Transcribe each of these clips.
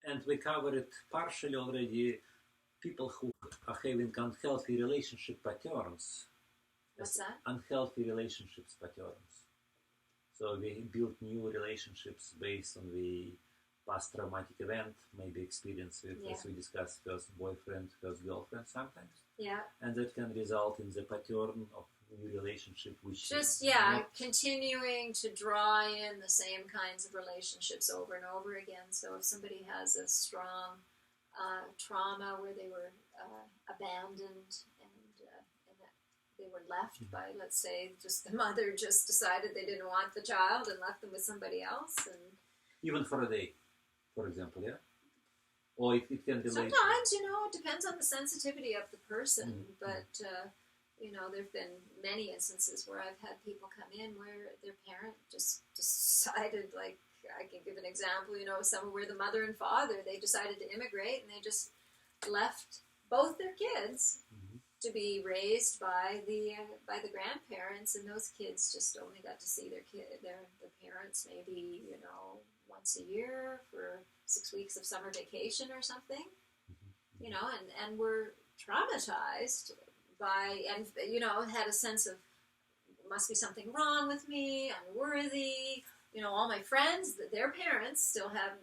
And we covered partially already people who are having unhealthy relationship patterns. What's that? Unhealthy relationships patterns. So we build new relationships based on the past traumatic event, maybe experience with, as we discussed, first boyfriend, first girlfriend sometimes. Yeah. And that can result in the pattern of new relationship, which just continuing to draw in the same kinds of relationships over and over again. So if somebody has a strong trauma where they were abandoned and they were left by, let's say, just the mother just decided they didn't want the child and left them with somebody else, and even for a day, for example, or if it can relate. Sometimes, it depends on the sensitivity of the person, but there have been many instances where I've had people come in where their parent just decided, like, I can give an example, somewhere where the mother and father, they decided to immigrate, and they just left both their kids to be raised by the grandparents, and those kids just only got to see their parents maybe, once a year for 6 weeks of summer vacation or something, and were traumatized by, and had a sense of, must be something wrong with me, unworthy. All my friends, their parents still have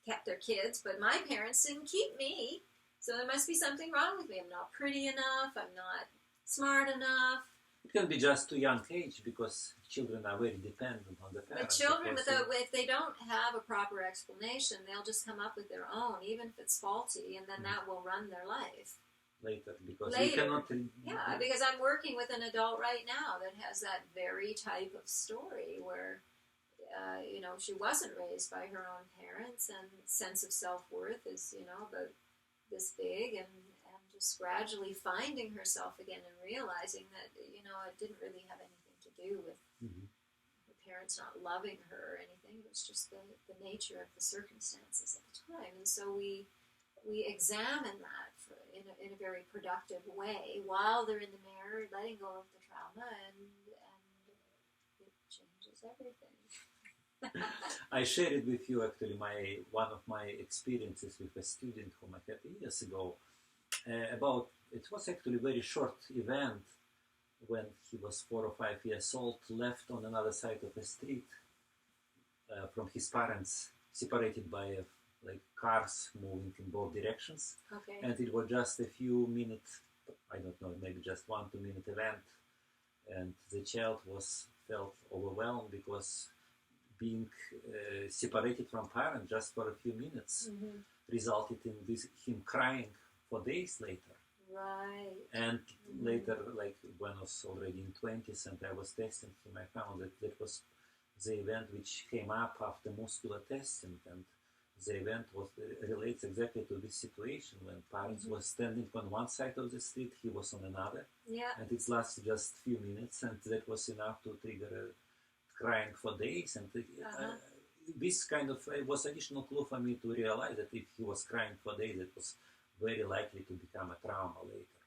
kept their kids, but my parents didn't keep me, so there must be something wrong with me. I'm not pretty enough, I'm not smart enough. It can be just too young age, because children are very dependent on the parents. But children, if they don't have a proper explanation, they'll just come up with their own, even if it's faulty, and then that will run their life. Later, because you cannot... Yeah, because I'm working with an adult right now that has that very type of story where, she wasn't raised by her own parents, and sense of self-worth is, about this big, and just gradually finding herself again and realizing that, it didn't really have anything to do with her parents not loving her or anything. It was just the nature of the circumstances at the time. And so we examine that in a very productive way while they're in the mirror, letting go of the trauma, and it changes everything. I shared it with you, actually, one of my experiences with a student whom I had years ago, about, it was actually a very short event when he was 4 or 5 years old, left on another side of the street from his parents, separated by cars moving in both directions. Okay. And it was just a few minutes, I don't know, maybe just 1-2 minute event, and the child felt overwhelmed because being separated from parents just for a few minutes resulted in him crying for days later. Right. And later, when I was already in 20s and I was testing him, I found that was the event which came up after muscular testing, and the event relates exactly to this situation when parents were standing on one side of the street, he was on another, and it lasted just a few minutes, and that was enough to trigger crying for days, and this kind of was additional clue for me to realize that if he was crying for days, it was very likely to become a trauma later.